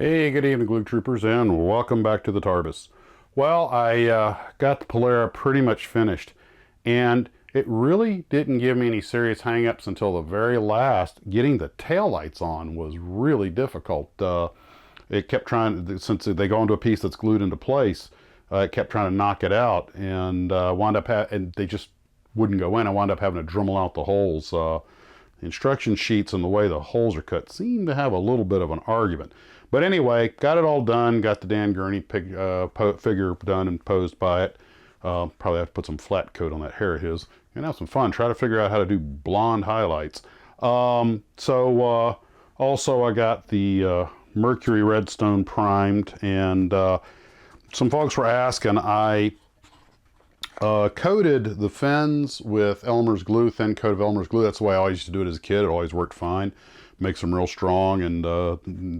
Hey, good evening, Glue Troopers, and welcome back to the Tarbus. Well, I got the Polara pretty much finished, and it really didn't give me any serious hang-ups until the very last. Getting the taillights on was really difficult. It kept trying, since they go into a piece that's glued into place, it kept trying to knock it out, and and they just wouldn't go in. I wound up having to Dremel out the holes. The instruction sheets and the way the holes are cut seem to have a little bit of an argument. But anyway, got it all done, got the Dan Gurney figure done and posed by it. Probably have to put some flat coat on that hair of his and have some fun. Try to figure out how to do blonde highlights. Also I got the Mercury Redstone primed, and some folks were asking, I coated the fins with Elmer's glue, thin coat of Elmer's glue. That's the way I always used to do it as a kid. It always worked fine. Makes them real strong, and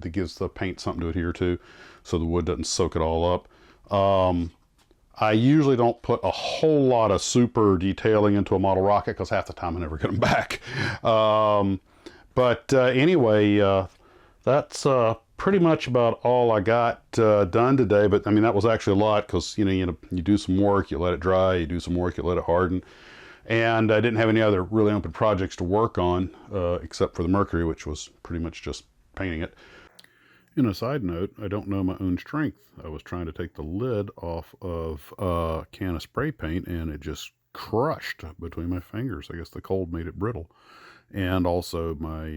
it gives the paint something to adhere to so the wood doesn't soak it all up. I usually don't put a whole lot of super detailing into a model rocket because half the time I never get them back. Anyway, that's pretty much about all I got done today. But I mean, that was actually a lot because you do some work, you let it dry, you do some work, you let it harden. And I didn't have any other really open projects to work on except for the Mercury, which was pretty much just painting it. In a side note, I don't know my own strength. I was trying to take the lid off of a can of spray paint, and it just crushed between my fingers. I guess the cold made it brittle. And also my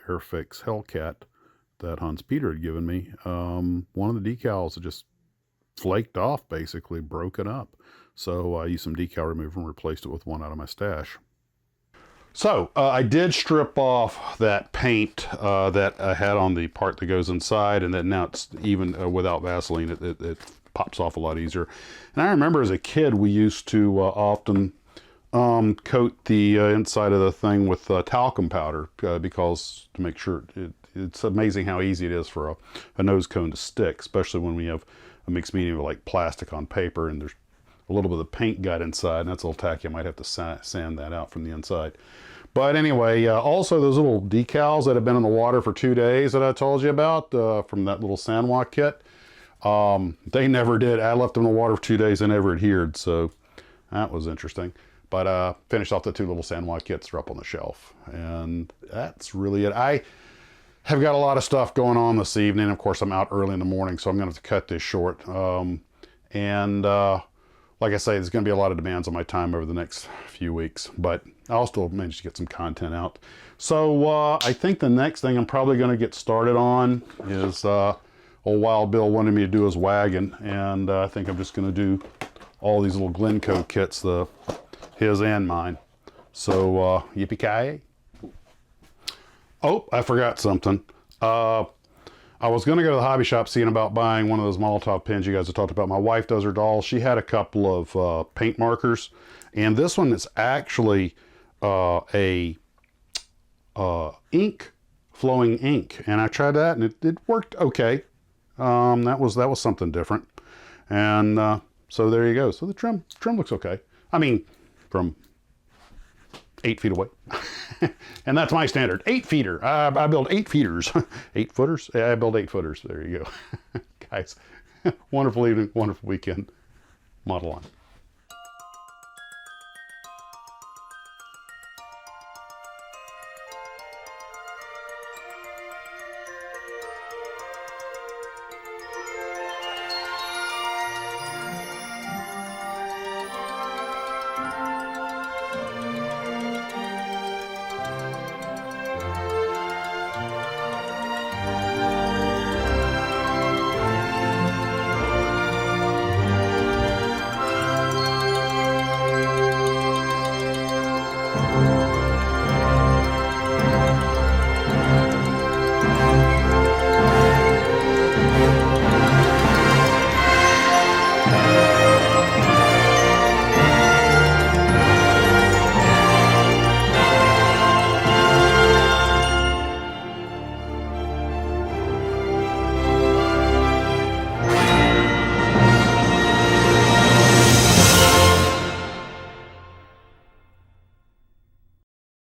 Airfix Hellcat that Hans Peter had given me, one of the decals had just flaked off, basically broken up. So I used some decal remover and replaced it with one out of my stash. So I did strip off that paint that I had on the part that goes inside, and then now it's even without Vaseline, it pops off a lot easier. And I remember as a kid we used to often coat the inside of the thing with talcum powder because to make sure it's amazing how easy it is for a nose cone to stick, especially when we have a mixed medium of like plastic on paper and there's a little bit of paint got inside, and that's a little tacky. I might have to sand that out from the inside. But anyway, also those little decals that have been in the water for 2 days that I told you about from that little Sanwa kit, they never did. I left them in the water for 2 days and never adhered, so that was interesting. But finished off the 2 little Sanwa kits, they're up on the shelf, and that's really it. I have got a lot of stuff going on this evening. Of course, I'm out early in the morning, so I'm going to have to cut this short. Like I say, there's going to be a lot of demands on my time over the next few weeks, but I'll still manage to get some content out. So I think the next thing I'm probably going to get started on is old Wild Bill wanted me to do his wagon, and I think I'm just going to do all these little Glencoe kits, his and mine. So yippee-ki-yay. Oh, I forgot something. I was going to go to the hobby shop seeing about buying one of those Molotov pins you guys have talked about. My wife does her dolls. She had a couple of paint markers, and this one is actually flowing ink, and I tried that, and it worked okay. That was something different, and so there you go. So the trim looks okay. I mean, from 8 feet away. And that's my standard, 8-feeder. I build 8 feeders. 8 footers? Yeah, I build 8 footers. There you go. Guys, wonderful evening, wonderful weekend. Model on.